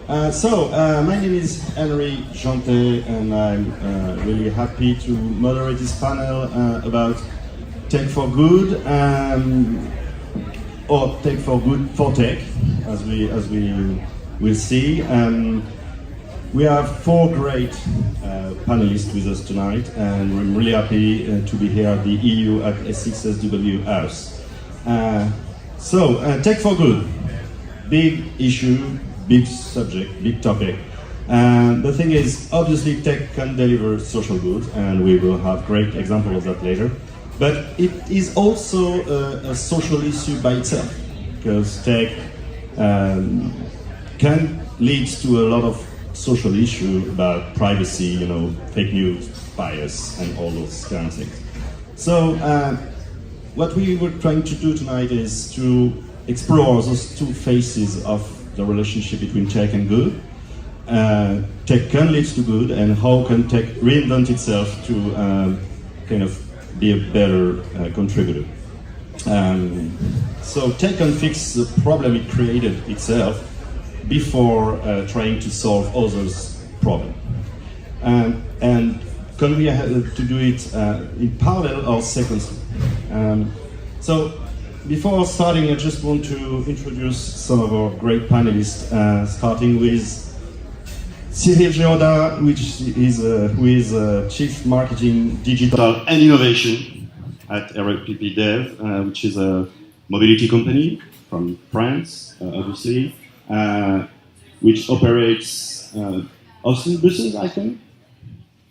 My name is Henry Janté, and I'm really happy to moderate this panel about Tech4Good, or Tech4Good for Tech, as we will see. We have four great panelists with us tonight, and we're really happy to be here at the EU at SXSW House. Tech4Good, big issue, big subject, big topic. The thing is, obviously tech can deliver social goods, and we will have great examples of that later. But it is also a social issue by itself, because tech can lead to a lot of social issue about privacy, fake news, bias, and all those kind of things. So what we were trying to do tonight is to explore those two faces of the relationship between tech and good. Tech can lead to good, and how can tech reinvent itself to kind of be a better contributor. So tech can fix the problem it created itself before trying to solve others' problem. And can we to do it in parallel or sequentially? So before starting, I just want to introduce some of our great panelists, starting with Cyril Géoda, who is Chief Marketing, Digital and Innovation at RATPDev, which is a mobility company from France, obviously, which operates Austin buses, I think,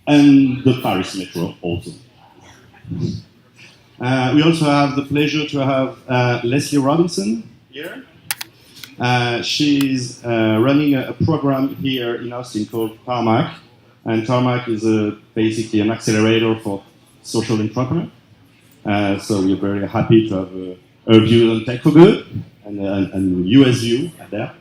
and the Paris Metro also. We also have the pleasure to have Leslie Robinson here. She's running a program here in Austin called Tarmac, and Tarmac is basically an accelerator for social entrepreneurs. So we're very happy to have her view on Tech4Good and US view there.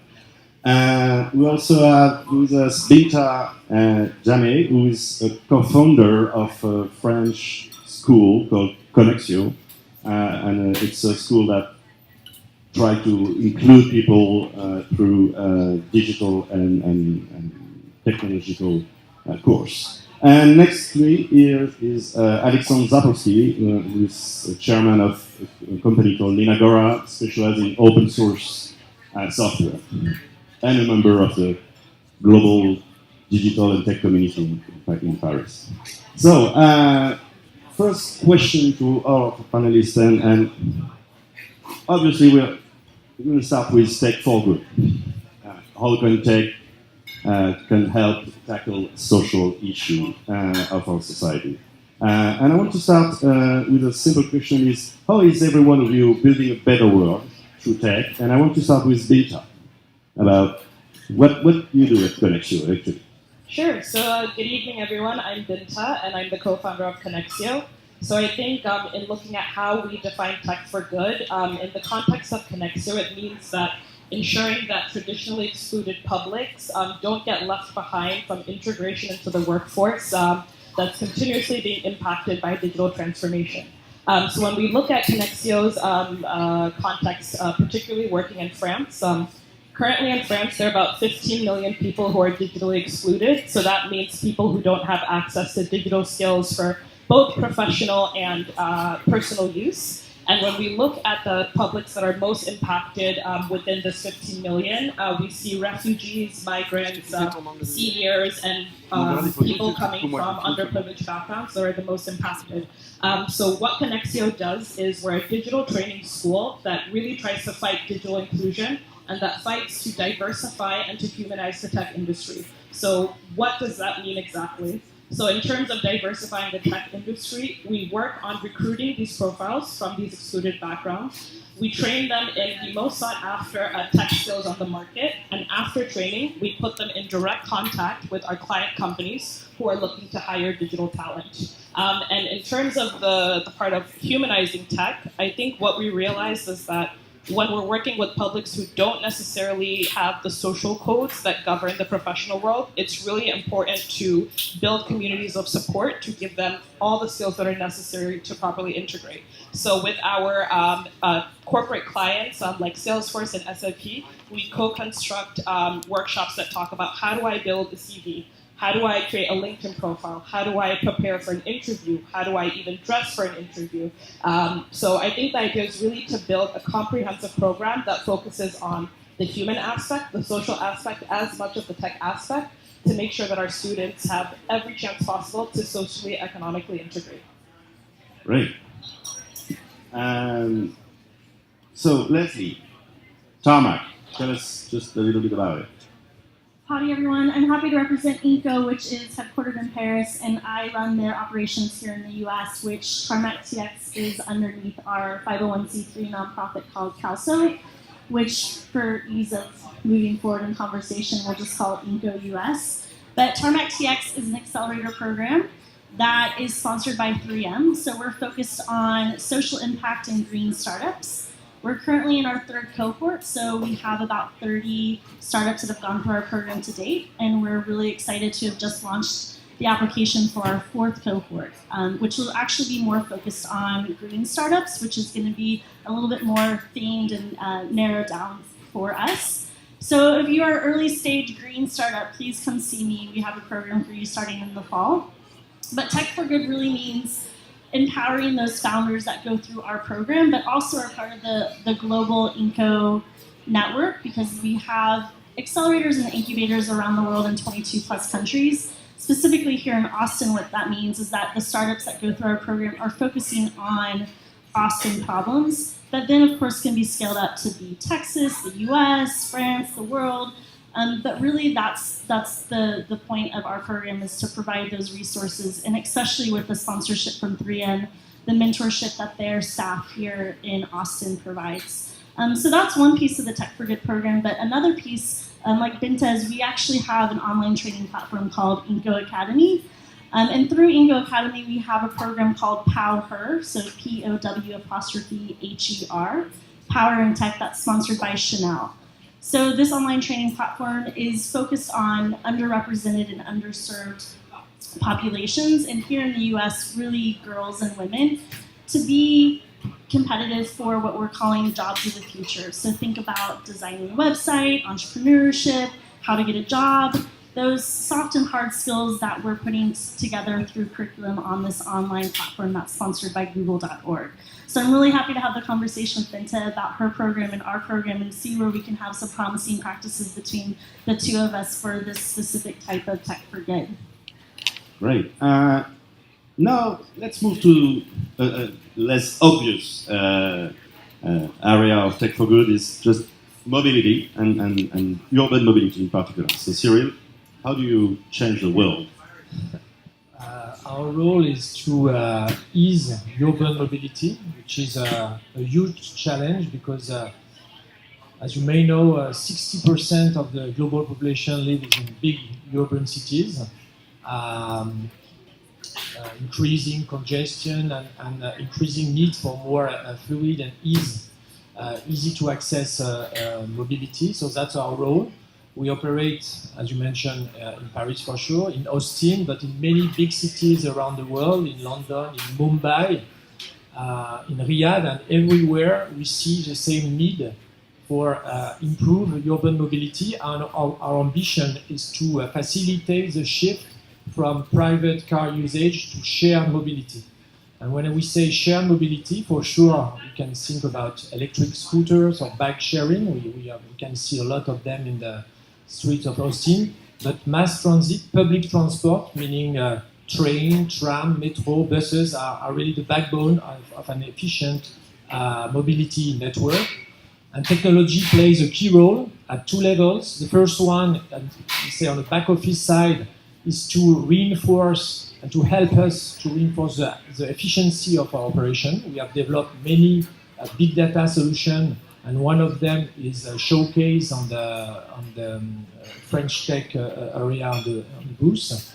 We also have with us Binta Jameh, who is a co-founder of a French school called Konexio, and it's a school that tries to include people through digital and technological course. And next to me here is Alexandre Zapolsky, who is chairman of a company called Linagora, specializing in open source software, and a member of the global digital and tech community in Paris. So, first question to our panelists, and obviously we're going to start with Tech4Good. How can tech can help tackle social issue of our society? And I want to start with a simple question: is how is every one of you building a better world through tech? And I want to start with Binta about what you do at Konexio, actually. Sure. So good evening, everyone. I'm Binta, and I'm the co-founder of Konexio. So I think in looking at how we define Tech4Good, in the context of Konexio, it means that ensuring that traditionally excluded publics don't get left behind from integration into the workforce that's continuously being impacted by digital transformation. So when we look at Konexio's context, particularly working in France, currently in France, there are about 15 million people who are digitally excluded. So that means people who don't have access to digital skills for both professional and personal use. And when we look at the publics that are most impacted within this 15 million, we see refugees, migrants, seniors, and people coming from underprivileged backgrounds that are the most impacted. So what Konexio does is we're a digital training school that really tries to fight digital inclusion and that fights to diversify and to humanize the tech industry. So what does that mean exactly? So in terms of diversifying the tech industry, we work on recruiting these profiles from these excluded backgrounds. We train them in the most sought after tech skills on the market, and after training, we put them in direct contact with our client companies who are looking to hire digital talent. And in terms of the part of humanizing tech, I think what we realized is that when we're working with publics who don't necessarily have the social codes that govern the professional world, it's really important to build communities of support to give them all the skills that are necessary to properly integrate. So with our corporate clients like Salesforce and SAP, we co-construct workshops that talk about how do I build a CV? How do I create a LinkedIn profile? How do I prepare for an interview? How do I even dress for an interview? So I think the idea is really to build a comprehensive program that focuses on the human aspect, the social aspect, as much as the tech aspect, to make sure that our students have every chance possible to socially, economically integrate. Great. So Leslie, Tarmac, tell us just a little bit about it. Howdy everyone, I'm happy to represent INCO, which is headquartered in Paris, and I run their operations here in the US, which Tarmac TX is underneath our 501c3 nonprofit called CALSO, which for ease of moving forward in conversation, we'll just call it INCO US. But Tarmac TX is an accelerator program that is sponsored by 3M, so we're focused on social impact and green startups. We're currently in our third cohort, so we have about 30 startups that have gone through our program to date, and we're really excited to have just launched the application for our fourth cohort, which will actually be more focused on green startups, which is going to be a little bit more themed and narrowed down for us. So if you are an early stage green startup, please come see me. We have a program for you starting in the fall. But Tech4Good really means empowering those founders that go through our program, but also are part of the global INCO network, because we have accelerators and incubators around the world in 22 plus countries. Specifically here in Austin, what that means is that the startups that go through our program are focusing on Austin problems, that then of course can be scaled up to be Texas, the US, France, the world. But really that's the point of our program, is to provide those resources, and especially with the sponsorship from 3M, the mentorship that their staff here in Austin provides. So that's one piece of the Tech4Good program, but another piece, like Binta, is we actually have an online training platform called INCO Academy. And through INCO Academy, we have a program called POW-HER, so POW''HER, Power in Tech, that's sponsored by Chanel. So this online training platform is focused on underrepresented and underserved populations, and here in the US, really girls and women, to be competitive for what we're calling jobs of the future. So think about designing a website, entrepreneurship, how to get a job, those soft and hard skills that we're putting together through curriculum on this online platform that's sponsored by google.org. So I'm really happy to have the conversation with Binta about her program and our program, and see where we can have some promising practices between the two of us for this specific type of Tech4Good. Great. Now let's move to a less obvious area of Tech4Good, is just mobility and urban mobility in particular. So Cyril, how do you change the world? Our role is to ease urban mobility, which is a huge challenge because, as you may know, 60% of the global population lives in big urban cities, increasing congestion and increasing need for more fluid and easy to access mobility. So that's our role. We operate, as you mentioned, in Paris for sure, in Austin, but in many big cities around the world, in London, in Mumbai, in Riyadh, and everywhere we see the same need for improved urban mobility. And our ambition is to facilitate the shift from private car usage to shared mobility. And when we say shared mobility, for sure, we can think about electric scooters or bike sharing. We can see a lot of them in the streets of Austin, but mass transit, public transport, meaning train, tram, metro, buses are really the backbone of an efficient mobility network. And technology plays a key role at two levels. The first one, we say on the back office side, is to reinforce and to help us to reinforce the efficiency of our operation. We have developed many big data solutions, and one of them is a showcase on the French tech area on the booth,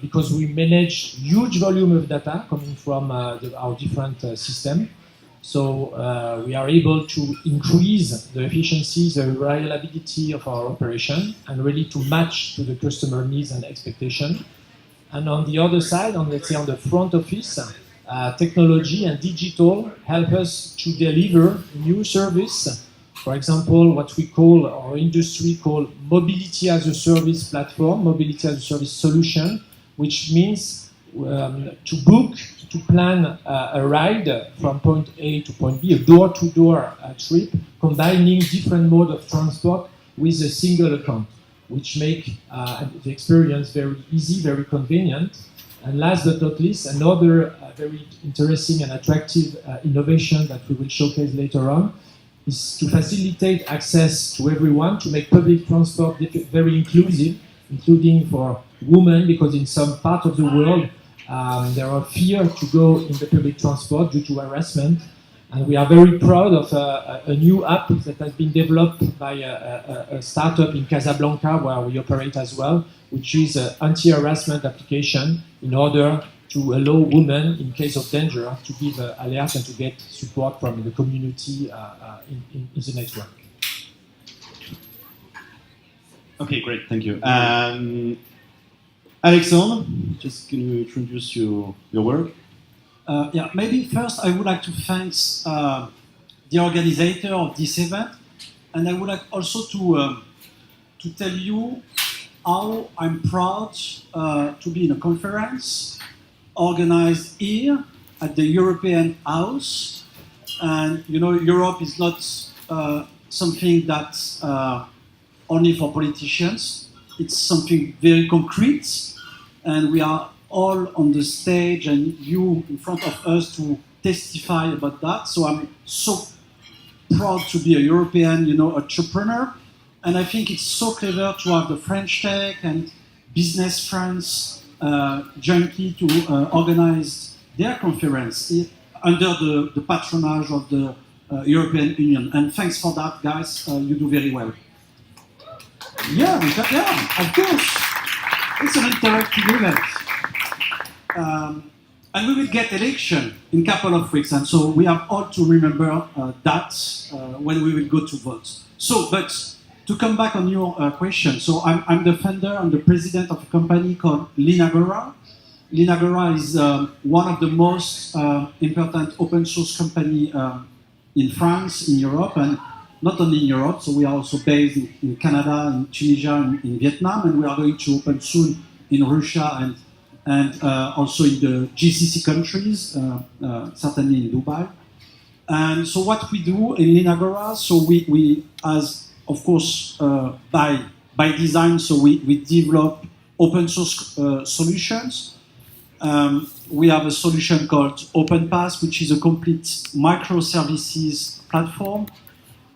because we manage huge volume of data coming from our different systems. So we are able to increase the efficiency, the reliability of our operation, and really to match to the customer needs and expectation. And on the other side, let's say on the front office, technology and digital help us to deliver new service. For example, what we call, our industry call mobility as a service platform, mobility as a service solution, which means to book, to plan a ride from point A to point B, a door-to-door trip, combining different modes of transport with a single account, which make the experience very easy, very convenient. And last but not least, another very interesting and attractive innovation that we will showcase later on is to facilitate access to everyone, to make public transport very inclusive, including for women, because in some part of the world, there are fear to go in the public transport due to harassment. And we are very proud of a new app that has been developed by a startup in Casablanca, where we operate as well, which is an anti-harassment application in order to allow women, in case of danger, to give alert and to get support from the community in the network. Okay, great, thank you. Alexandre, just can you introduce your work? Yeah, maybe first I would like to thank the organizer of this event, and I would like also to tell you how I'm proud to be in a conference organized here at the European House. And you know, Europe is not something that's only for politicians. It's something very concrete, and we are all on the stage and you in front of us to testify about that. So I'm so proud to be a European, you know, entrepreneur. And I think it's so clever to have the French Tech and Business France jointly to organize their conference under the patronage of the European Union. And thanks for that, guys. You do very well. Yeah, of course. It's an interactive event. And we will get election in a couple of weeks, and so we have all to remember that when we will go to vote. So, but to come back on your question, so I'm the founder and the president of a company called Linagora. Linagora is one of the most important open source company in France, in Europe, and not only in Europe. So we are also based in Canada, in Tunisia, in Vietnam, and we are going to open soon in Russia and also in the GCC countries, certainly in Dubai. And so what we do in Linagora, so we as of course by design, so we develop open source solutions. We have a solution called OpenPass, which is a complete microservices platform.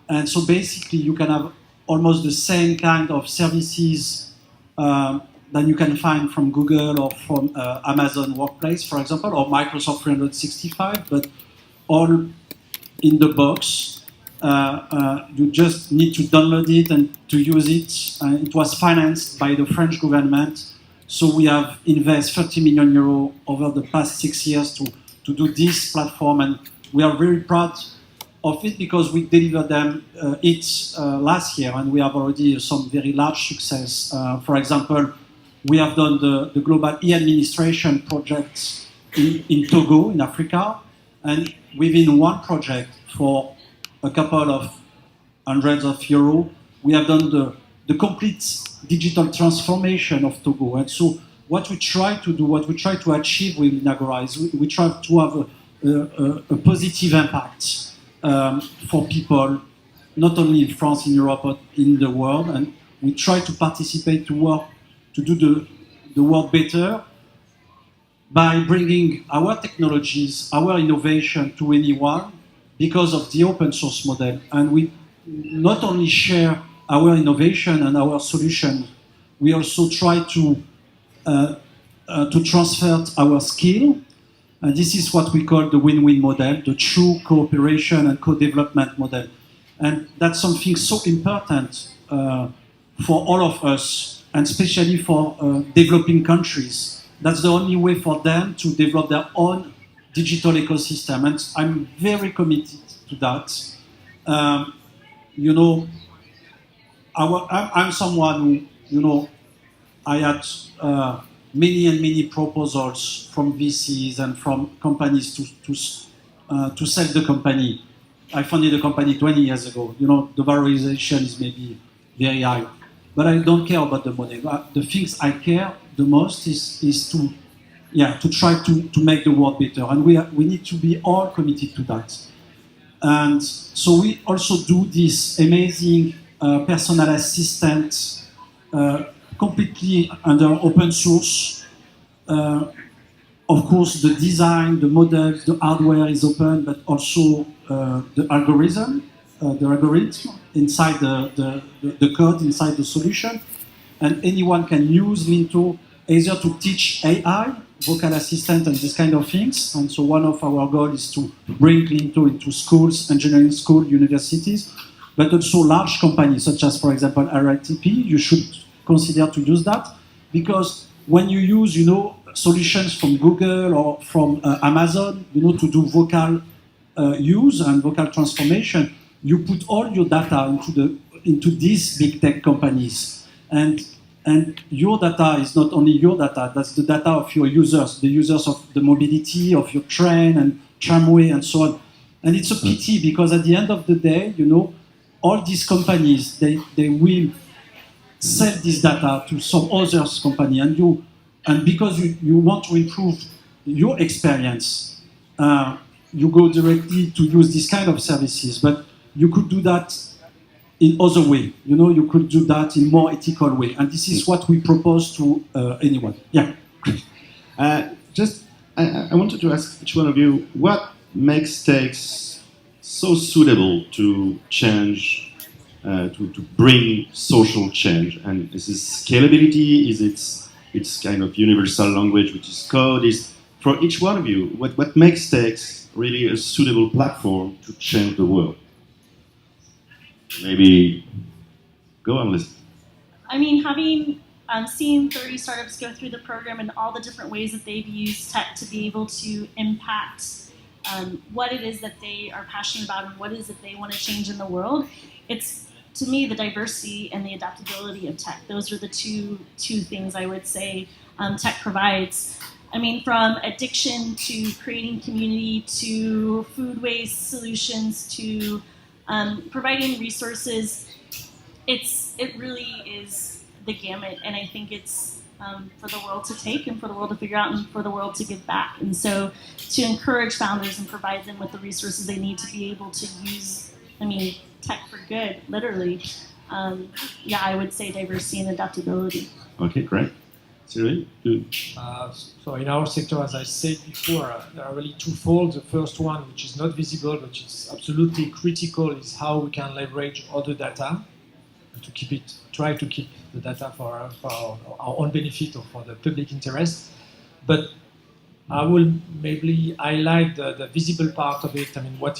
And so basically you can have almost the same kind of services than you can find from Google or from Amazon Workplace, for example, or Microsoft 365, but all in the box. You just need to download it and to use it. It was financed by the French government, so we have invested 30 million euros over the past 6 years to do this platform, and we are very proud of it because we delivered them last year, and we have already some very large success. For example, we have done the global e-administration project in Togo, in Africa, and within one project for a couple of hundreds of euros, we have done the complete digital transformation of Togo. And so what we try to do, what we try to achieve with Linagora is we try to have a positive impact for people, not only in France, in Europe, but in the world. And we try to participate to do the world better by bringing our technologies, our innovation to anyone because of the open source model. And we not only share our innovation and our solution, we also try to transfer our skill. And this is what we call the win-win model, the true cooperation and co-development model. And that's something so important for all of us, and especially for developing countries. That's the only way for them to develop their own digital ecosystem, and I'm very committed to that. You know, I'm someone who, you know, I had many and many proposals from VCs and from companies to sell the company. I founded the company 20 years ago. You know, the valorization is maybe very high, but I don't care about the money. The things I care the most is to try to make the world better, and we need to be all committed to that. And so we also do this amazing personal assistant completely under open source. Of course, the design, the models, the hardware is open, but also the algorithm inside the code, inside the solution. And anyone can use Linto either to teach AI, vocal assistant, and this kind of things. And so one of our goals is to bring Linto into schools, engineering school, universities, but also large companies, such as, for example, RATP. You should consider to use that, because when you use, you know, solutions from Google or from Amazon, you know, to do vocal use and vocal transformation, you put all your data into these big tech companies, and your data is not only your data, that's the data of your users, the users of the mobility, of your train and tramway and so on. And it's a pity, because at the end of the day, you know, all these companies, they will sell this data to some other company, and because you want to improve your experience, you go directly to use this kind of services. But you could do that in other way. You know, you could do that in more ethical way, and this is what we propose to anyone. Yeah. I wanted to ask each one of you, what makes tech so suitable to change, to bring social change? And is it scalability? Is it's kind of universal language, which is code? Is for each one of you, what makes tech really a suitable platform to change the world? Maybe go on, listen. I mean, having seen 30 startups go through the program and all the different ways that they've used tech to be able to impact what it is that they are passionate about and what it is that they want to change in the world, it's, to me, the diversity and the adaptability of tech. Those are the two things I would say tech provides. I mean, from addiction to creating community to food waste solutions to providing resources, it really is the gamut, and I think it's for the world to take and for the world to figure out and for the world to give back. And so to encourage founders and provide them with the resources they need to be able to use, I mean, tech for good, literally. I would say diversity and adaptability. Okay, great. Cyril? Good. So in our sector, as I said before, there are really twofold. The first one, which is not visible, but is absolutely critical, is how we can leverage other data to try to keep the data for our own benefit or for the public interest. But I will maybe highlight the visible part of it. I mean, what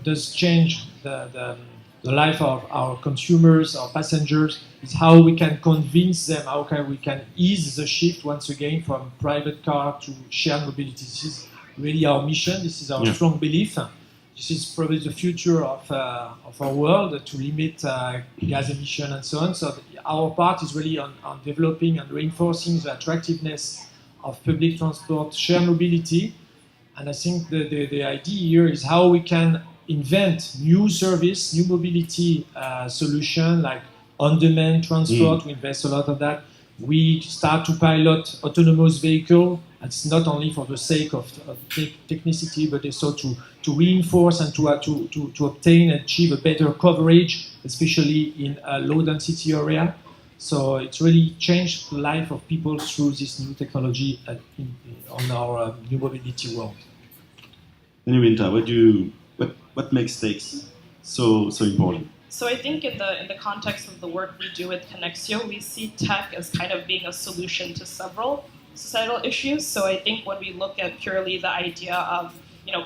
does change the life of our consumers, our passengers, is how we can convince them, we can ease the shift once again from private car to shared mobility. This is really our mission. This is our strong belief. This is probably the future of our world, to limit gas emission and so on. So our part is really on developing and reinforcing the attractiveness of public transport, shared mobility. And I think the idea here is how we can invent new service, new mobility solution, like on-demand transport. We invest a lot of that. We start to pilot autonomous vehicle. It's not only for the sake of technicity, but also to reinforce and to obtain and achieve a better coverage, especially in a low-density area. So it's really changed the life of people through this new technology on our new mobility world. Anyway, what makes tech so important? So I think in the context of the work we do with Konexio, we see tech as kind of being a solution to several societal issues. So I think when we look at purely the idea of,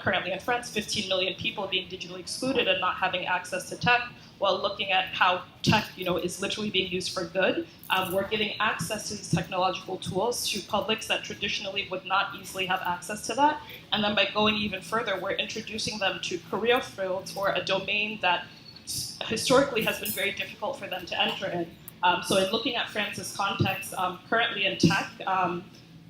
currently in France, 15 million people being digitally excluded and not having access to tech, while looking at how tech, is literally being used for good. We're giving access to these technological tools to publics that traditionally would not easily have access to that. And then by going even further, we're introducing them to career fields or a domain that historically has been very difficult for them to enter in. So in looking at France's context, currently in tech,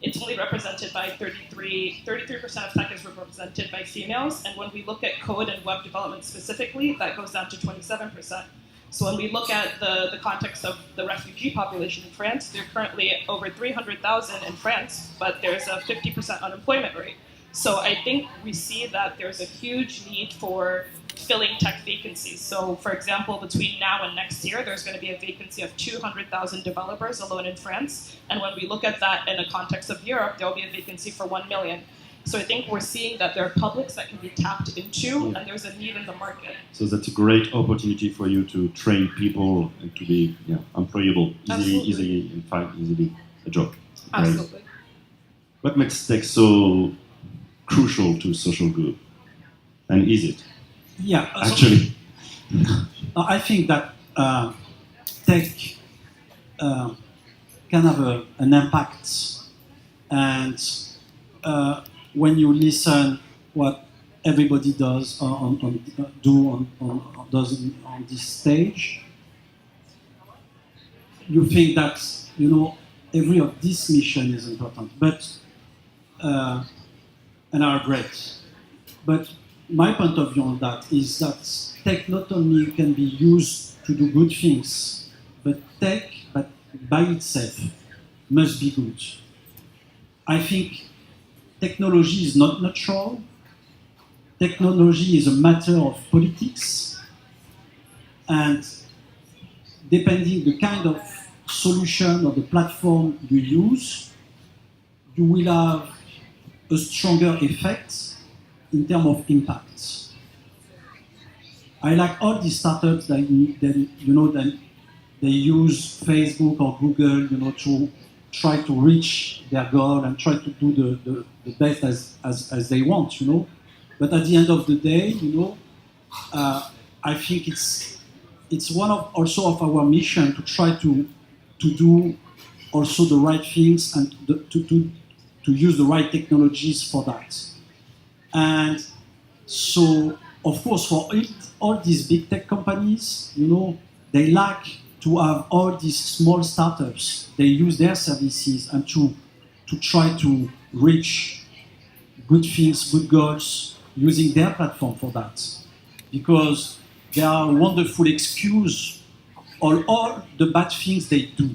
it's only represented by 33% of tech is represented by females, and when we look at code and web development specifically, that goes down to 27%. So when we look at the context of the refugee population in France, there are currently over 300,000 in France, but there's a 50% unemployment rate. So I think we see that there's a huge need for filling tech vacancies. So for example, between now and next year, there's going to be a vacancy of 200,000 developers alone in France. And when we look at that in a context of Europe, there will be a vacancy for 1 million. So I think we're seeing that there are publics that can be tapped into, and there's a need in the market. So that's a great opportunity for you to train people and to be employable easily and find easily a job. Absolutely. Right. What makes tech so crucial to social good? And is it? Yeah, actually, I think that tech can have an impact, and when you listen what everybody does on this stage, you think that every of this mission is important, but and are great, but my point of view on that is that tech not only can be used to do good things, but tech, by itself, must be good. I think technology is not neutral. Technology is a matter of politics, and depending the kind of solution or the platform you use, you will have a stronger effect in terms of impact. I like all these startups that they use Facebook or Google, to try to reach their goal and try to do the best as they want, But at the end of the day, I think it's one of also of our mission to try to do also the right things and to use the right technologies for that. And so, of course, for all these big tech companies, they lack to have all these small startups. They use their services and to try to reach good things, good goals, using their platform for that. Because they are a wonderful excuse on all the bad things they do.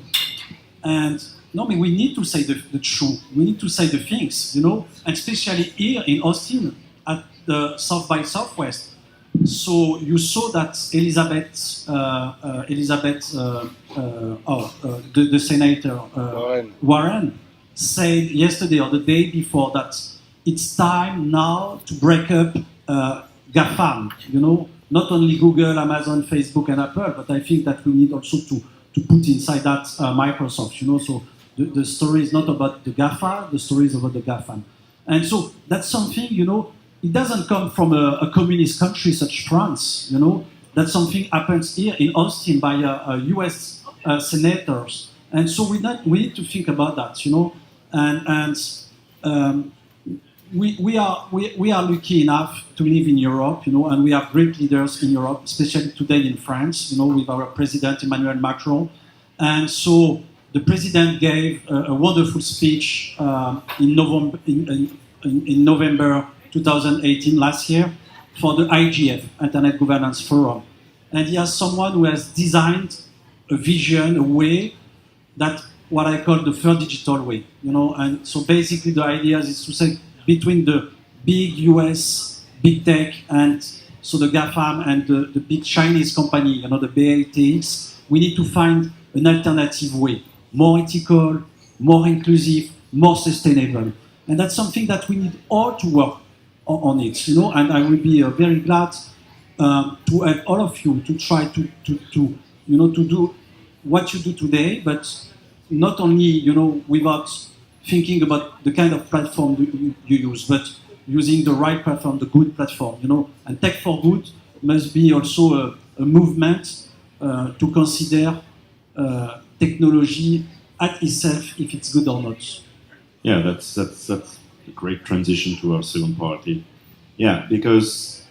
And we need to say the truth. We need to say the things, and especially here in Austin at the South by Southwest. So you saw that the senator Warren said yesterday or the day before that it's time now to break up GAFAM. Not only Google, Amazon, Facebook, and Apple, but I think that we need also to put inside that Microsoft. So the story is not about the GAFA, the story is about the GAFAM. And so that's something, it doesn't come from a communist country such France, That's something happens here in Austin by US senators. And so we need to think about that, we are lucky enough to live in Europe, and we have great leaders in Europe, especially today in France, with our president Emmanuel Macron. And so the president gave a wonderful speech in November 2018, last year, for the IGF, Internet Governance Forum. And he has someone who has designed a vision, a way that what I call the third digital way, And so basically the idea is to say between the big US, big tech, and so the GAFAM and the big Chinese company, the BATX, we need to find an alternative way, more ethical, more inclusive, more sustainable. And that's something that we need all to work on it, and I will be very glad to help all of you to try to do what you do today, but not only, without thinking about the kind of platform you use, but using the right platform, the good platform, and Tech4Good must be also a movement to consider technology at itself if it's good or not. Yeah, that's a great transition to our second party. Yeah, because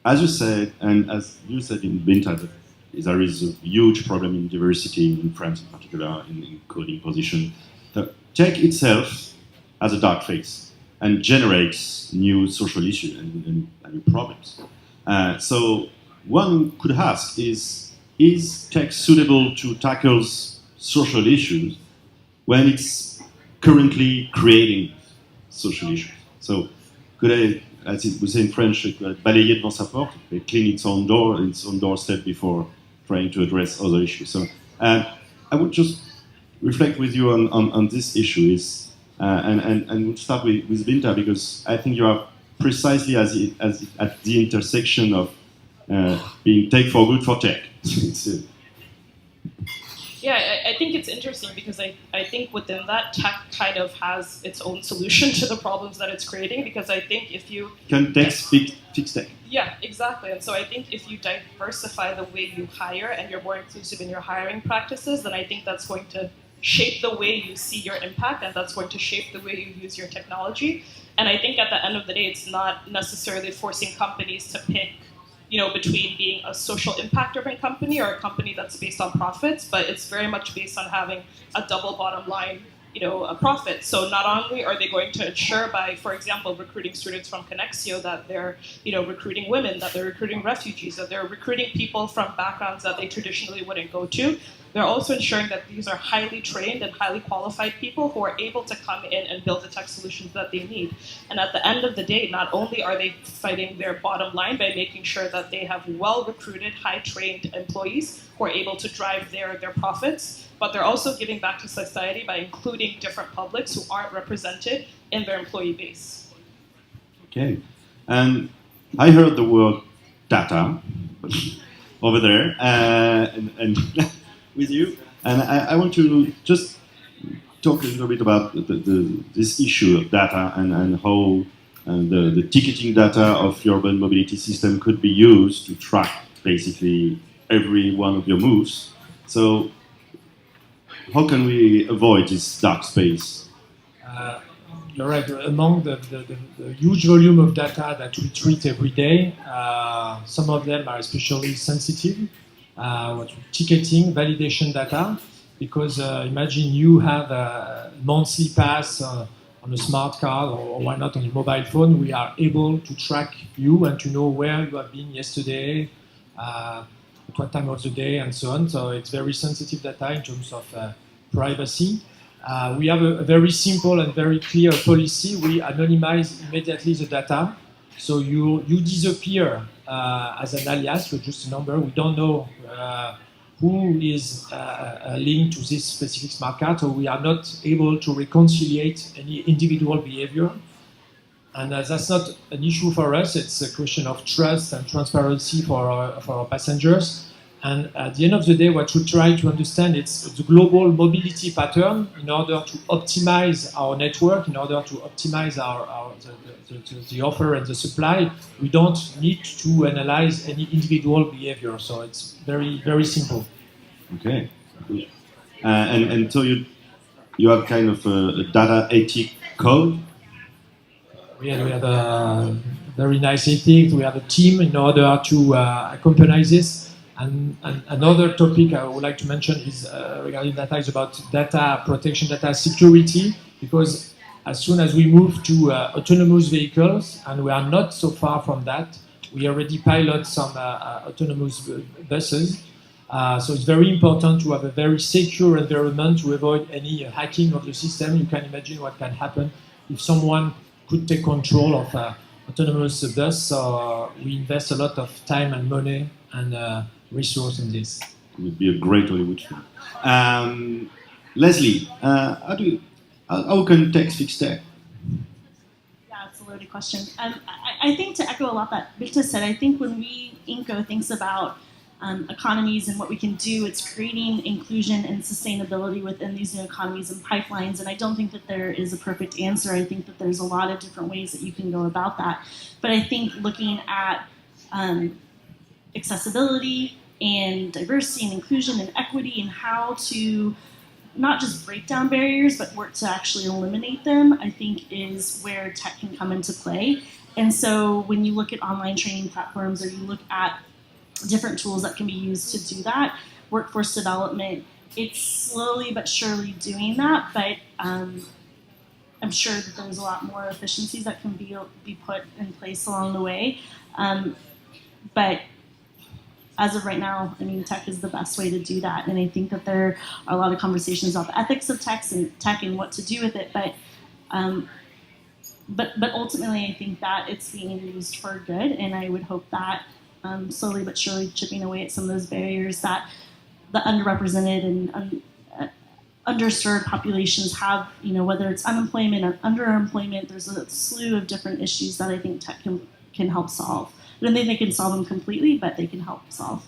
as you said, and as you said in Binta, that there is a huge problem in diversity in France in particular, in coding position. The tech itself has a dark face and generates new social issues and new problems. So one could ask is tech suitable to tackle social issues when it's currently creating social issues? So could I, as we say in French, balayer devant sa porte, clean its own doorstep before trying to address other issues. So I would just reflect with you on this issue and we'll start with Binta, because I think you are precisely at the intersection of being Tech4Good for tech. Yeah, I think it's interesting because I think within that, tech kind of has its own solution to the problems that it's creating, because I think if you... Can tech fix tech? Yeah, exactly. And so I think if you diversify the way you hire and you're more inclusive in your hiring practices, then I think that's going to shape the way you see your impact, and that's going to shape the way you use your technology. And I think at the end of the day, it's not necessarily forcing companies to pick between being a social impact-driven company or a company that's based on profits, but it's very much based on having a double bottom line, a profit. So not only are they going to ensure by, for example, recruiting students from Konexio that they're, recruiting women, that they're recruiting refugees, that they're recruiting people from backgrounds that they traditionally wouldn't go to. They're also ensuring that these are highly trained and highly qualified people who are able to come in and build the tech solutions that they need. And at the end of the day, not only are they fighting their bottom line by making sure that they have well-recruited, high-trained employees who are able to drive their profits, but they're also giving back to society by including different publics who aren't represented in their employee base. Okay. And I heard the word data over there, and with you, and I want to just talk a little bit about this issue of data and how the ticketing data of your urban mobility system could be used to track basically every one of your moves. So how can we avoid this dark space? You're right. Among the huge volume of data that we treat every day, some of them are especially sensitive. Ticketing, validation data, because imagine you have a monthly pass on a smart card, or why not on a mobile phone. We are able to track you and to know where you have been yesterday, at what time of the day, and so on. So it's very sensitive data in terms of privacy. We have a very simple and very clear policy. We anonymize immediately the data. So you disappear as an alias, you're just a number. We don't know who is linked to this specific smart card, so we are not able to reconcile any individual behavior. And that's not an issue for us. It's a question of trust and transparency for our passengers. And at the end of the day, what we try to understand is the global mobility pattern in order to optimize our network, in order to optimize the offer and the supply. We don't need to analyze any individual behavior, so it's very, very simple. Okay, and so you have kind of a data ethic code. We have a very nice ethic. We have a team in order to accompany this. And another topic I would like to mention is regarding data is about data protection, data security, because as soon as we move to autonomous vehicles, and we are not so far from that, we already pilot some autonomous buses. So it's very important to have a very secure environment to avoid any hacking of the system. You can imagine what can happen if someone could take control of autonomous bus. So we invest a lot of time and money and resource in this. It would be a great Hollywood film. Leslie, how can tech fix tech? Yeah, it's a loaded question. I think to echo a lot that Victor said, I think when INCO thinks about economies and what we can do, it's creating inclusion and sustainability within these new economies and pipelines. And I don't think that there is a perfect answer. I think that there's a lot of different ways that you can go about that. But I think looking at accessibility, and diversity and inclusion and equity and how to not just break down barriers, but work to actually eliminate them, I think is where tech can come into play. And so when you look at online training platforms or you look at different tools that can be used to do that, workforce development, it's slowly but surely doing that, but I'm sure that there's a lot more efficiencies that can be put in place along the way. But as of right now, I mean, tech is the best way to do that. And I think that there are a lot of conversations about the ethics of tech and what to do with it. But ultimately, I think that it's being used for good. And I would hope that slowly but surely chipping away at some of those barriers that the underrepresented and underserved populations have, whether it's unemployment or underemployment, there's a slew of different issues that I think tech can help solve. I don't think they can solve them completely, but they can help solve.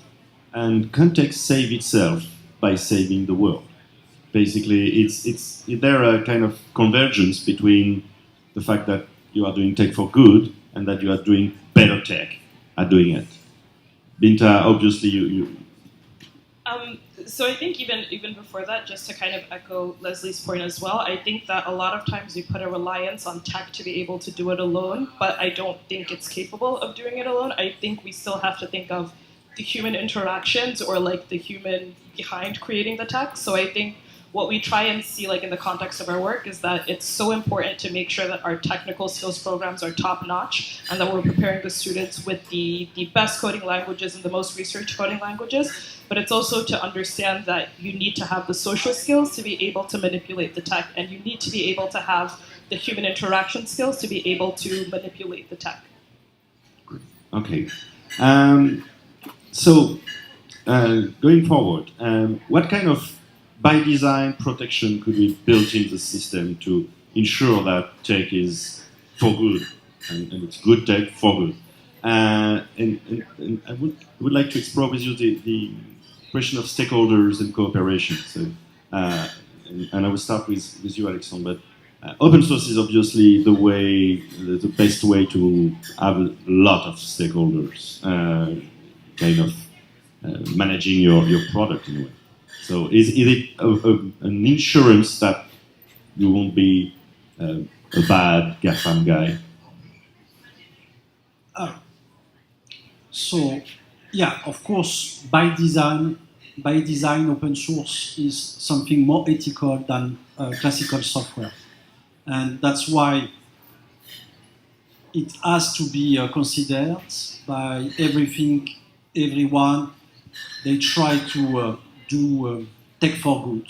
And context save itself by saving the world. Basically, is there a kind of convergence between the fact that you are doing tech for good and that you are doing better tech at doing it? Binta, obviously you So I think even before that, just to kind of echo Leslie's point as well, I think that a lot of times we put a reliance on tech to be able to do it alone, but I don't think it's capable of doing it alone. I think we still have to think of the human interactions or like the human behind creating the tech. So I think what we try and see like in the context of our work is that it's so important to make sure that our technical skills programs are top notch and that we're preparing the students with the best coding languages and the most research coding languages. But it's also to understand that you need to have the social skills to be able to manipulate the tech, and you need to be able to have the human interaction skills to be able to manipulate the tech. Okay. So going forward, what kind of by design protection could we build in the system to ensure that tech is for good and it's good tech for good? And I would like to explore with you the question of stakeholders and cooperation. So, and I will start with you, Alexandre. But open source is obviously the best way to have a lot of stakeholders, kind of managing your product in a way. So, is it an insurance that you won't be a bad GAFAM guy? So, yeah, of course, by design, open source is something more ethical than classical software. And that's why it has to be considered by everyone. They try to do tech for good.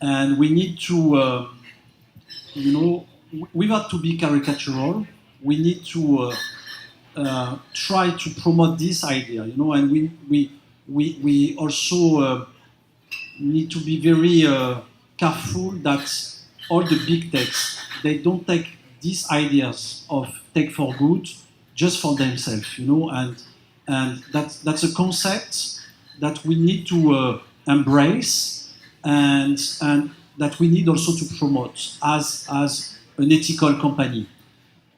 And we need to, without to be caricatural, we need to try to promote this idea, and we also need to be very careful that all the big techs, they don't take these ideas of tech for good just for themselves, and that's a concept that we need to embrace and that we need also to promote as an ethical company.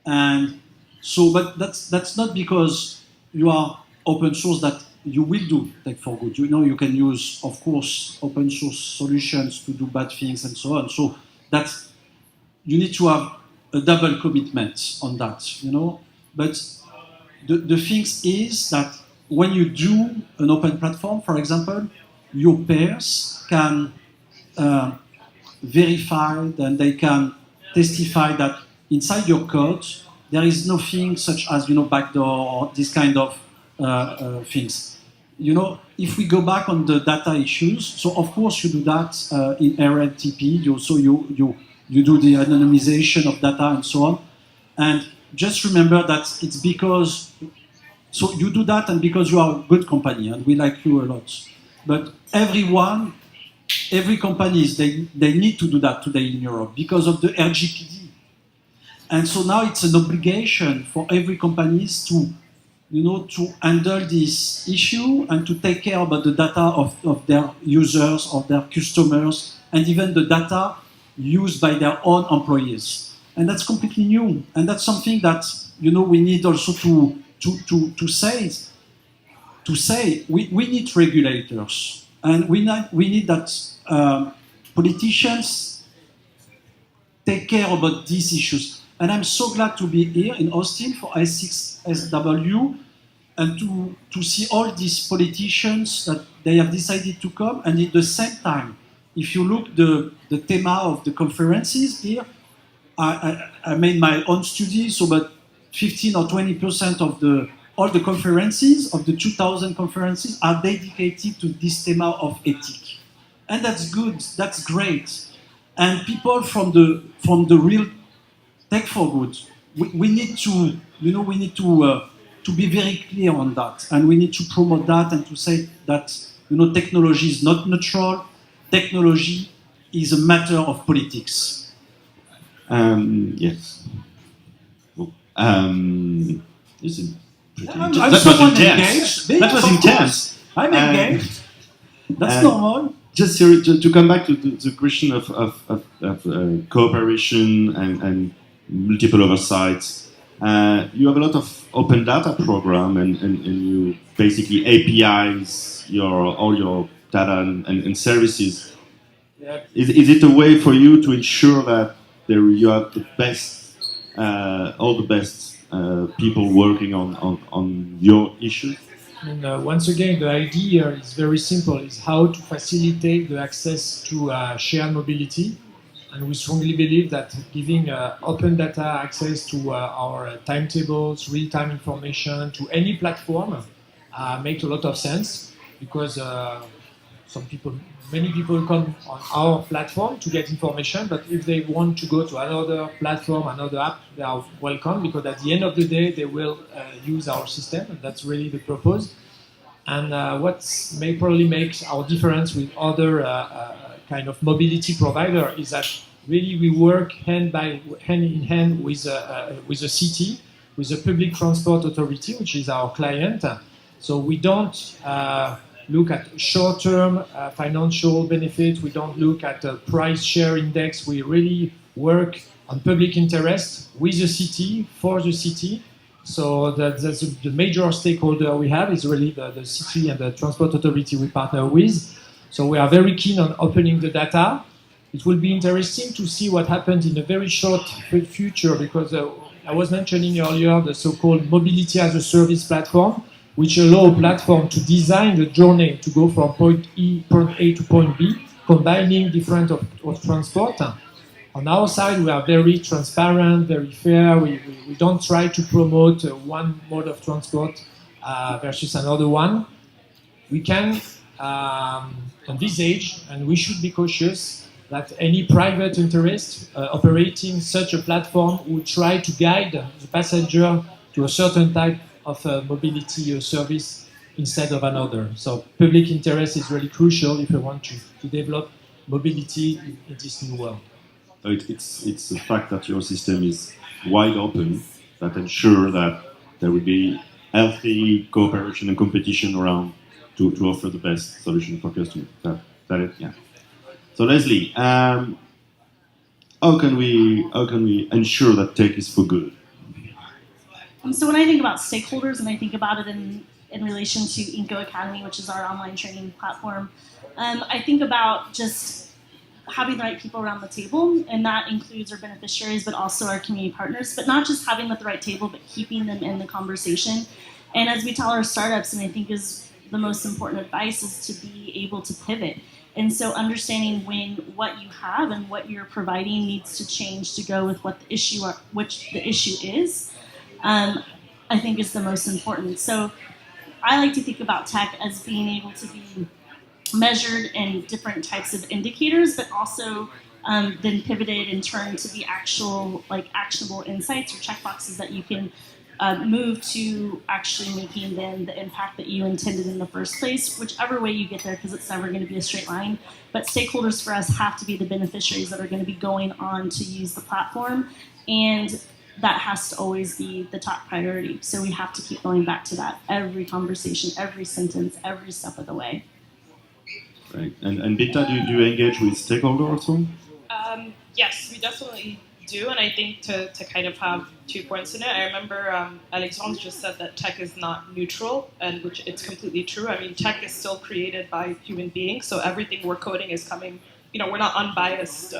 And so, but that's not because you are open source that you will do tech for good. You can use, of course, open source solutions to do bad things and so on. So that's, you need to have a double commitment on that, But the thing is that when you do an open platform, for example, your peers can verify and they can testify that inside your code there is nothing such as backdoor or this kind of things. If we go back on the data issues, so of course you do that in RATPDev. You do the anonymization of data and so on. And just remember that it's because, so you do that and because you are a good company and we like you a lot. But every companies, they need to do that today in Europe because of the RGPD. And so now it's an obligation for every companies to handle this issue and to take care about the data of their users, of their customers, and even the data used by their own employees. And that's completely new. And that's something that, we need also to say. to say we need regulators, and we need that politicians take care about these issues. And I'm so glad to be here in Austin for SXSW and to see all these politicians that they have decided to come. And at the same time, if you look the theme of the conferences here, I made my own study, so about 15 or 20% of all the conferences, of the 2,000 conferences, are dedicated to this theme of ethics. And that's good, that's great. And people from the real Tech4Good, we need to, to be very clear on that, and we need to promote that and to say that, technology is not neutral, technology is a matter of politics. Yes. This is pretty I'm that was engaged. intense. That was intense. I'm engaged. That's normal. Just to come back to the question of cooperation and multiple oversights, you have a lot of open data program and you basically APIs all your data and services. Yeah. Is it a way for you to ensure that you have the best, all the best people working on your issues? And once again, the idea is very simple: is how to facilitate the access to shared mobility. And we strongly believe that giving open data access to our timetables, real-time information to any platform makes a lot of sense, because many people come on our platform to get information, but if they want to go to another platform, another app, they are welcome, because at the end of the day, they will use our system, and that's really the purpose. And what probably makes our difference with other kind of mobility provider is that really we work hand in hand with a city, with a public transport authority, which is our client. So we don't look at short-term financial benefits. We don't look at a price share index. We really work on public interest with the city, for the city. So that's the major stakeholder we have is really the city and the transport authority we partner with. So we are very keen on opening the data. It will be interesting to see what happens in a very short future, because I was mentioning earlier the so-called mobility as a service platform, which allow a platform to design the journey to go from point A to point B, combining different of transport. On our side, we are very transparent, very fair. We don't try to promote one mode of transport versus another one. We can envisage, and we should be cautious, that any private interest operating such a platform would try to guide the passenger to a certain type of mobility service instead of another. So public interest is really crucial if we want to develop mobility in this new world. So it's the fact that your system is wide open that ensure that there will be healthy cooperation and competition around to offer the best solution for customers. That it? Yeah. So Leslie, how can we ensure that tech is for good? So when I think about stakeholders, and I think about it in relation to Inco Academy, which is our online training platform, I think about just having the right people around the table, and that includes our beneficiaries, but also our community partners, but not just having them at the right table, but keeping them in the conversation. And as we tell our startups, and I think is the most important advice, is to be able to pivot. And so understanding when what you have and what you're providing needs to change to go with what the issue is, I think is the most important. So I like to think about tech as being able to be measured in different types of indicators, but also then pivoted and turned to be actual, actionable insights or checkboxes that you can move to actually making then the impact that you intended in the first place, whichever way you get there, because it's never going to be a straight line. But stakeholders for us have to be the beneficiaries that are going to be going on to use the platform, and that has to always be the top priority. So we have to keep going back to that every conversation, every sentence, every step of the way. Right. And Bita, do you engage with stakeholders also? Yes, we definitely do, and I think to kind of have 2 points in it. I remember Alexandre just said that tech is not neutral, and which it's completely true. I mean, tech is still created by human beings, so everything we're coding is coming. We're not unbiased,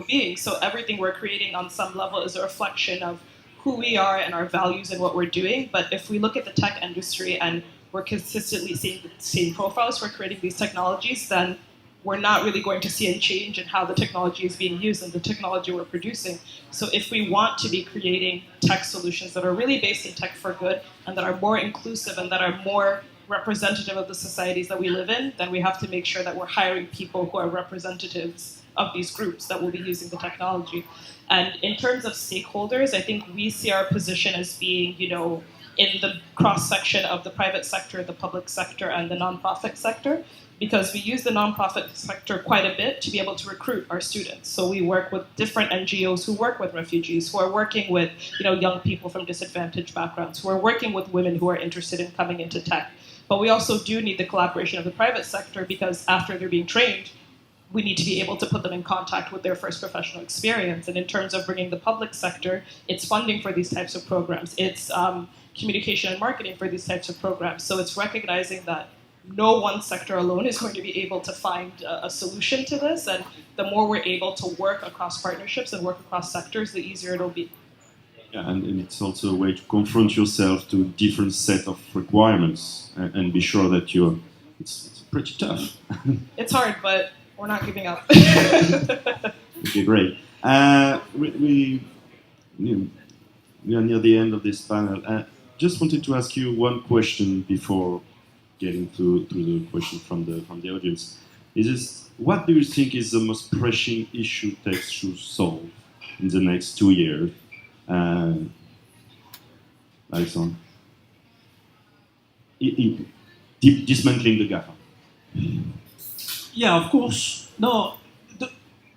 beings. So everything we're creating on some level is a reflection of who we are and our values and what we're doing. But if we look at the tech industry and we're consistently seeing the same profiles for creating these technologies, then we're not really going to see a change in how the technology is being used and the technology we're producing. So if we want to be creating tech solutions that are really based in tech for good and that are more inclusive and that are more representative of the societies that we live in, then we have to make sure that we're hiring people who are representatives of these groups that will be using the technology. And in terms of stakeholders, I think we see our position as being, in the cross-section of the private sector, the public sector, and the nonprofit sector, because we use the nonprofit sector quite a bit to be able to recruit our students. So we work with different NGOs who work with refugees, who are working with young people from disadvantaged backgrounds, who are working with women who are interested in coming into tech. But we also do need the collaboration of the private sector, because after they're being trained, we need to be able to put them in contact with their first professional experience. And in terms of bringing the public sector, it's funding for these types of programs. It's communication and marketing for these types of programs. So it's recognizing that no one sector alone is going to be able to find a solution to this. And the more we're able to work across partnerships and work across sectors, the easier it'll be. Yeah, and it's also a way to confront yourself to a different set of requirements and be sure that it's pretty tough. It's hard, but we're not giving up. Okay, great. We are near the end of this panel. Just wanted to ask you one question before getting to the question from the audience. What do you think is the most pressing issue tech should solve in the next 2 years? Alexandre? Dismantling the GAFA. Yeah, of course. No,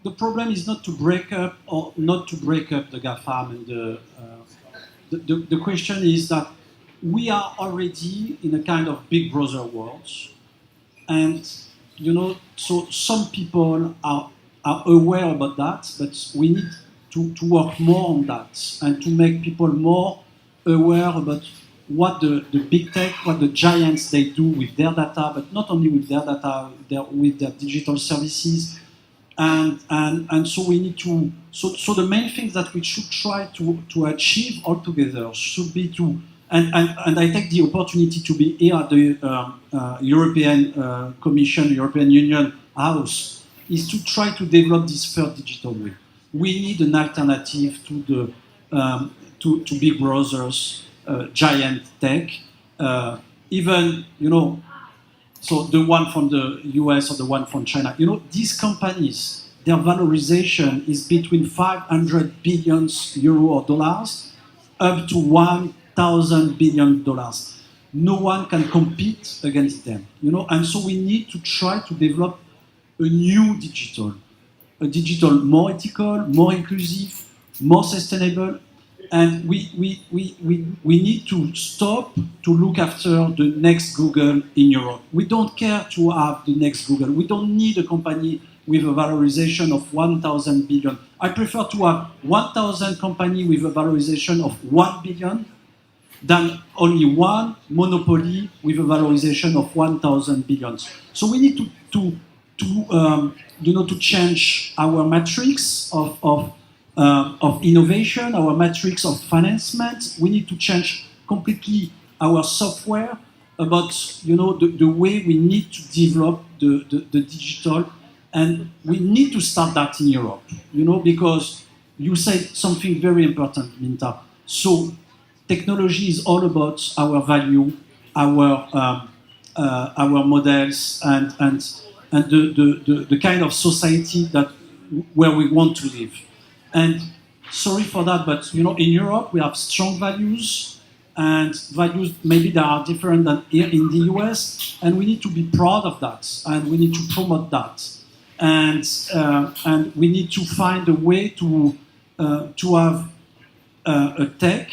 the problem is not to break up the GAFAM. And the question is that we are already in a kind of big brother world, and so some people are aware about that, but we need to work more on that and to make people more aware about what the big tech, what the giants they do with their data, but not only with their data, with their digital services, and so we need to. So the main things that we should try to achieve all together should be to. And I take the opportunity to be here at the European Commission, European Union House, is to try to develop this third digital way. We need an alternative to to big brothers, giant tech, even so the one from the US or the one from China. These companies, their valorization is between 500 billion euro or dollars up to $1,000 billion. No one can compete against them, and so we need to try to develop a new a digital more ethical, more inclusive, more sustainable, and we need to stop to look after the next Google in Europe. We don't care to have the next Google. We don't need a company with a valorization of 1,000 billion. I prefer to have 1,000 companies with a valorization of 1 billion than only one monopoly with a valorization of 1,000 billions. So we need to change our matrix of innovation, our matrix of financement. We need to change completely our software about the way we need to develop the digital, and we need to start that in Europe. Because you said something very important, Minta. So technology is all about our value, our models, and the kind of society where we want to live. And sorry for that, but in Europe we have strong values, and values maybe that are different than here in the US, and we need to be proud of that, and we need to promote that, and we need to find a way to have a tech,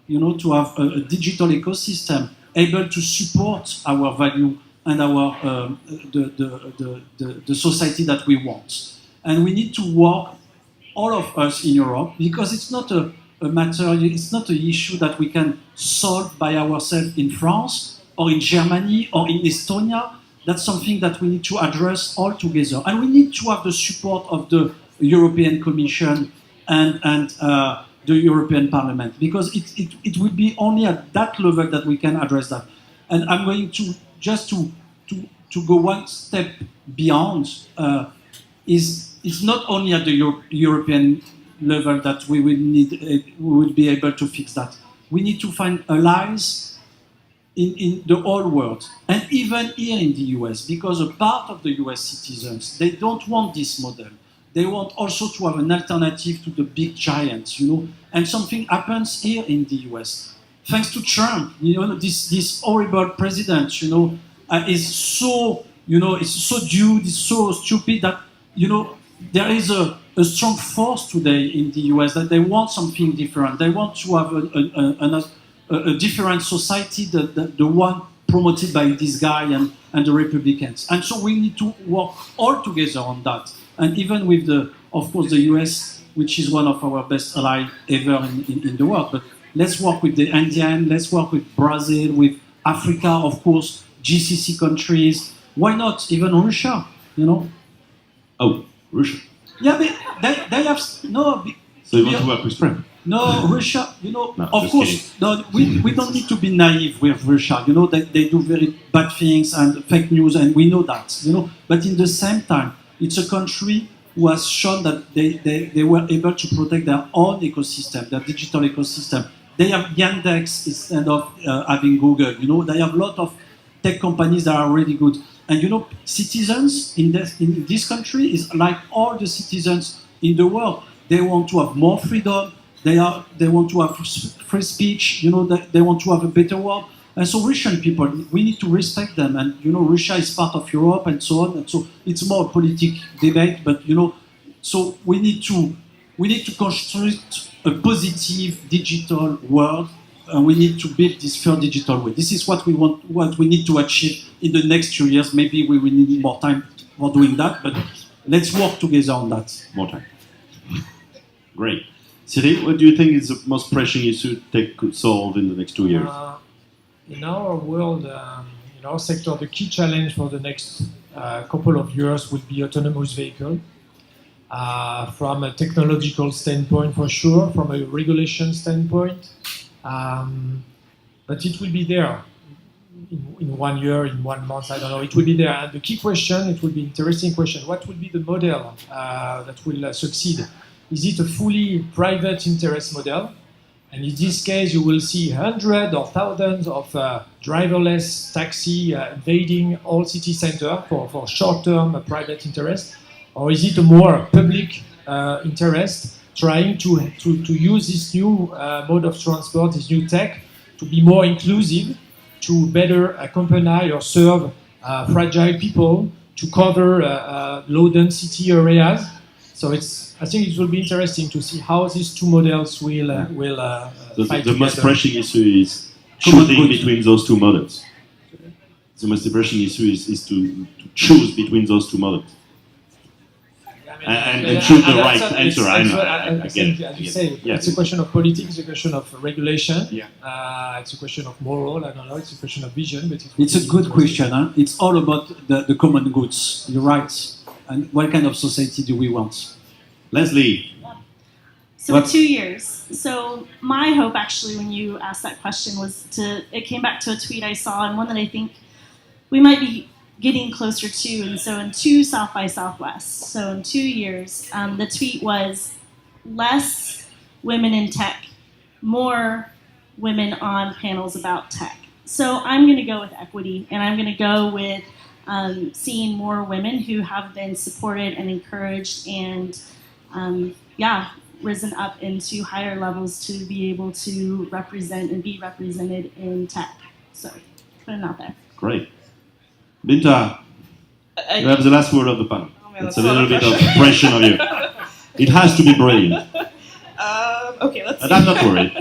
to have a digital ecosystem able to support our value and our the society that we want. And we need to work all of us in Europe, because it's not a matter, it's not an issue that we can solve by ourselves in France or in Germany or in Estonia. That's something that we need to address all together. And we need to have the support of the European Commission and the European Parliament, because it will be only at that level that we can address that. And I'm going to just to go one step beyond. It's not only at the European level that we will be able to fix that. We need to find allies in the whole world, and even here in the US, because a part of the US citizens, they don't want this model. They want also to have an alternative to the big giants, And something happens here in the US, thanks to Trump. This horrible president, is so, it's so dude, it's so stupid that, there is a strong force today in the US that they want something different. They want to have a different society, the one promoted by this guy and the Republicans. And so we need to work all together on that. And even with of course, the US, which is one of our best allies ever in the world. But let's work with the Indian, let's work with Brazil, with Africa, of course, GCC countries. Why not even Russia, Oh, Russia. Yeah, they have, no. So you want to work with Trump? No, Russia, No, of course, no, we don't need to be naive with Russia. They do very bad things and fake news, and we know that, But in the same time, it's a country who has shown that they were able to protect their own ecosystem, their digital ecosystem. They have Yandex instead of having Google. They have a lot of tech companies that are really good. And citizens in this country is like all the citizens in the world. They want to have more freedom. They want to have free speech. They want to have a better world. And so Russian people, we need to respect them. And Russia is part of Europe and so on. And so it's more a political debate. But so we need to construct a positive digital world. And we need to build this third digital way. This is what we want, what we need to achieve in the next 2 years. Maybe we will need more time for doing that, but let's work together on that. More time. Great. Cyril, what do you think is the most pressing issue tech could solve in the next 2 years? In our world, in our sector, the key challenge for the next couple of years will be autonomous vehicle. From a technological standpoint, for sure, from a regulation standpoint. But it will be there in 1 year, in 1 month, I don't know. It will be there. And the key question, it will be an interesting question. What will be the model that will succeed? Is it a fully private interest model? And in this case, you will see hundreds or thousands of driverless taxi invading all city center for short-term private interest? Or is it a more public interest, trying to use this new mode of transport, this new tech, to be more inclusive, to better accompany or serve fragile people, to cover low-density areas? So I think it will be interesting to see how these two models will fight the most together. pressing issue is choosing between those two models. The most pressing issue is to choose between those two models. And choose the right answer. I know. I get it. As you say, Yeah. it's a question of politics, it's a question of regulation, Yeah. it's a question of moral, I don't know, it's a question of vision. But It's a good question. Huh? It's all about the common goods. You're right. And what kind of society do we want? Leslie. So What? 2 years. So my hope, actually, when you asked that question, was it came back to a tweet I saw, and one that I think we might be getting closer to. And so in 2 South by Southwest, so in 2 years, the tweet was less women in tech, more women on panels about tech. So I'm going to go with equity, and I'm going to go with seeing more women who have been supported and encouraged and, risen up into higher levels to be able to represent and be represented in tech. So putting it out there. Great. Binta, you have the last word of the panel. Oh, man, It's that's a a lot little of bit of pressure. pressure on you. It has to be brilliant. Okay, let's see. But I'm not worried.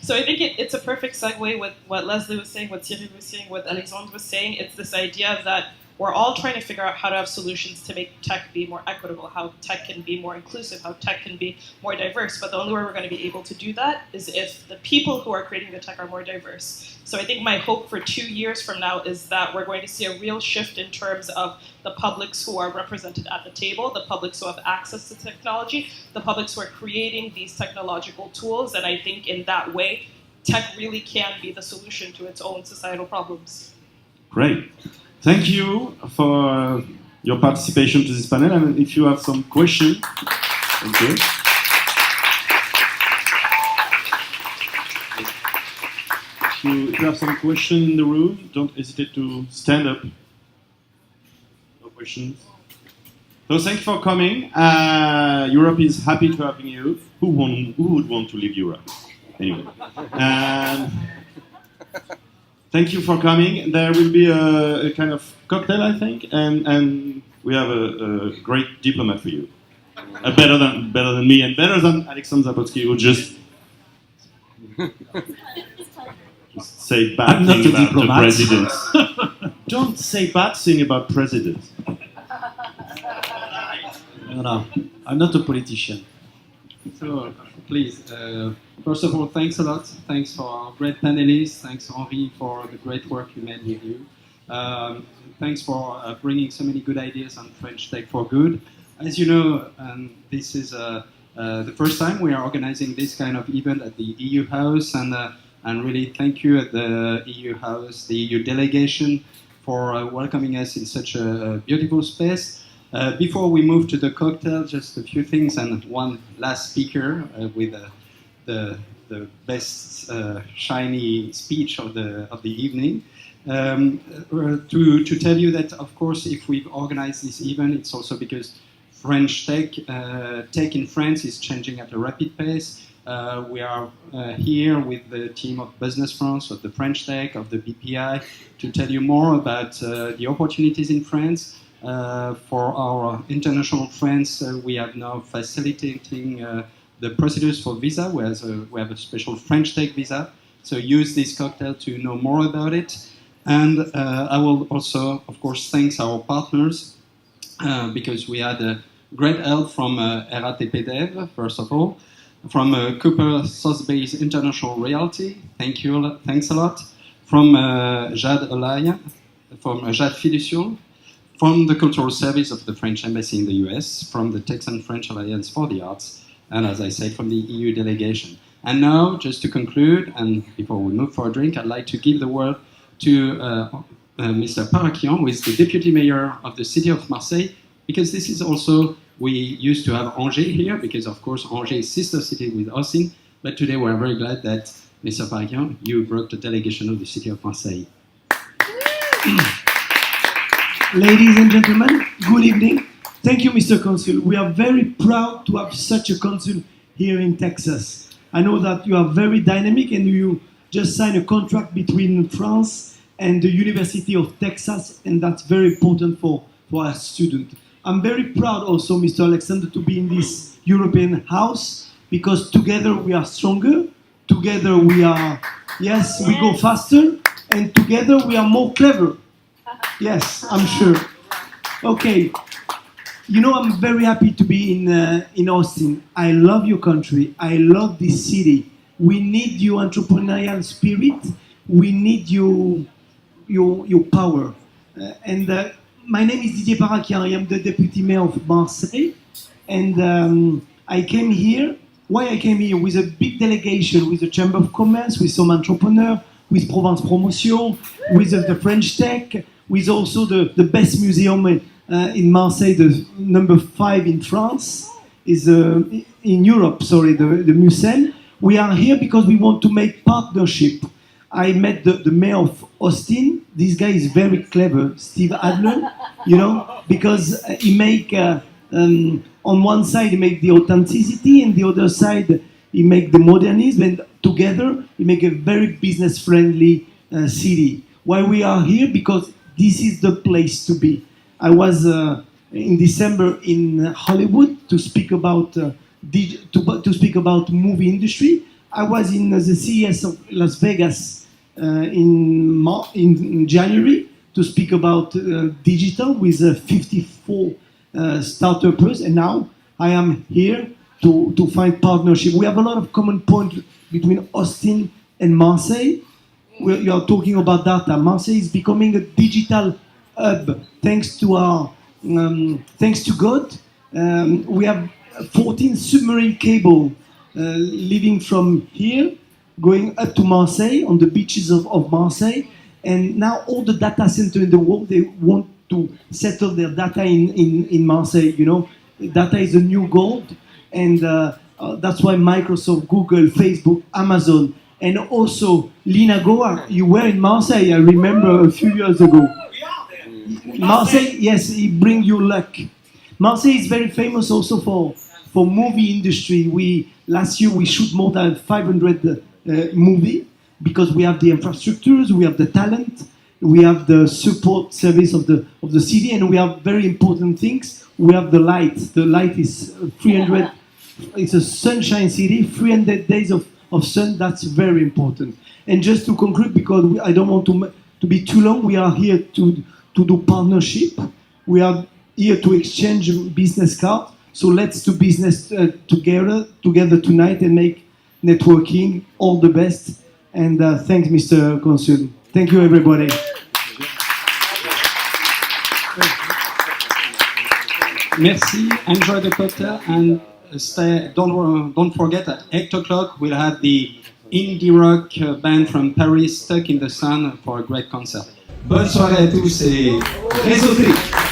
So I think it's a perfect segue with what Leslie was saying, what Cyril was saying, what Alexandre was saying. It's this idea that we're all trying to figure out how to have solutions to make tech be more equitable, how tech can be more inclusive, how tech can be more diverse. But the only way we're going to be able to do that is if the people who are creating the tech are more diverse. So I think my hope for 2 years from now is that we're going to see a real shift in terms of the publics who are represented at the table, the publics who have access to technology, the publics who are creating these technological tools. And I think in that way, tech really can be the solution to its own societal problems. Great. Thank you for your participation to this panel. And if you have some questions, thank you. If you have some questions in the room, don't hesitate to stand up. No questions. So thank you for coming. Europe is happy to have you. Who would want to leave Europe? Anyway. Thank you for coming. There will be a kind of cocktail, I think, and we have a great diplomat for you. Better than me and better than Alexander Zapotsky, who just say bad things about the presidents. Don't say bad things about presidents. No, I'm not a politician. So, please, first of all, thanks a lot. Thanks for our great panelists. Thanks, Henri, for the great work you made with you. Thanks for bringing so many good ideas on French Tech4Good. As you know, this is the first time we are organizing this kind of event at the EU House, and really thank you at the EU House, the EU delegation, for welcoming us in such a beautiful space. Before we move to the cocktail, just a few things and one last speaker with the best shiny speech of the evening. To tell you that, of course, if we've organized this event, it's also because French tech in France is changing at a rapid pace. We are here with the team of Business France, of the French Tech, of the BPI, to tell you more about the opportunities in France. For our international friends, we are now facilitating the procedures for visa, whereas we have a special French Tech visa. So use this cocktail to know more about it. And I will also, of course, thank our partners because we had great help from RATPDev, first of all, from Cooper South-Based International Realty. Thanks a lot. From Jade Alliance, from Jade Fiducial, from the Cultural Service of the French Embassy in the US, from the Texan-French Alliance for the Arts, and as I said, from the EU delegation. And now, just to conclude, and before we move for a drink, I'd like to give the word to Mr. Parakian, who is the Deputy Mayor of the City of Marseille, because this is also, we used to have Angers here, because of course Angers is sister city with Austin, but today we're very glad that, Mr. Parakian, you brought the delegation of the City of Marseille. Ladies and gentlemen, good evening. Thank you, Mr. Consul. We are very proud to have such a consul here in Texas. I know that you are very dynamic and you just signed a contract between France and the University of Texas, and that's very important for our students. I'm very proud also, Mr. Alexander, to be in this European house, because together we are stronger, together we are, yes, we go faster, and together we are more clever. Yes, I'm sure. Okay, you know, I'm very happy to be in Austin. I love your country. I love this city. We need your entrepreneurial spirit. We need your power. My name is Didier Parakian. I am the Deputy Mayor of Marseille. And I came here. Why I came here? With a big delegation, with the Chamber of Commerce, with some entrepreneurs, with Provence Promotion, with the French Tech, with also the best museum in Marseille, the number 5 in France, is in Europe, sorry, the Museum. We are here because we want to make partnership. I met the mayor of Austin. This guy is very clever, Steve Adler, you know, because he make, on one side he make the authenticity, and the other side he make the modernism, and together he make a very business-friendly city. Why we are here? Because this is the place to be. I was in December in Hollywood to speak about movie industry. I was in the CES of Las Vegas in January to speak about digital with 54 startups, and now I am here to find partnership. We have a lot of common points between Austin and Marseille. You are talking about data. Marseille is becoming a digital hub thanks to God. We have 14 submarine cable leaving from here, going up to Marseille on the beaches of Marseille. And now all the data centers in the world, they want to settle their data in Marseille. You know, data is the new gold, and that's why Microsoft, Google, Facebook, Amazon, and also Linagora. You were in Marseille, I remember a few years ago. Marseille, yes, it brings you luck. Marseille is very famous also for movie industry. Last year we shoot more than 500 movies because we have the infrastructures, we have the talent, we have the support service of the city, and we have very important things. We have the light. The light is 300. It's a sunshine city, 300 days of sun. That's very important. And just to conclude, because I don't want to be too long, we are here to do partnership. We are here to exchange business cards. So let's do business together tonight and make networking. All the best. And thanks, Mr. Consul. Thank you, everybody. Merci. Enjoy the cocktail and stay. Don't forget at 8 o'clock we'll have the indie rock band from Paris, Stuck in the Sun, for a great concert. Bonne soirée à tous et réseautez.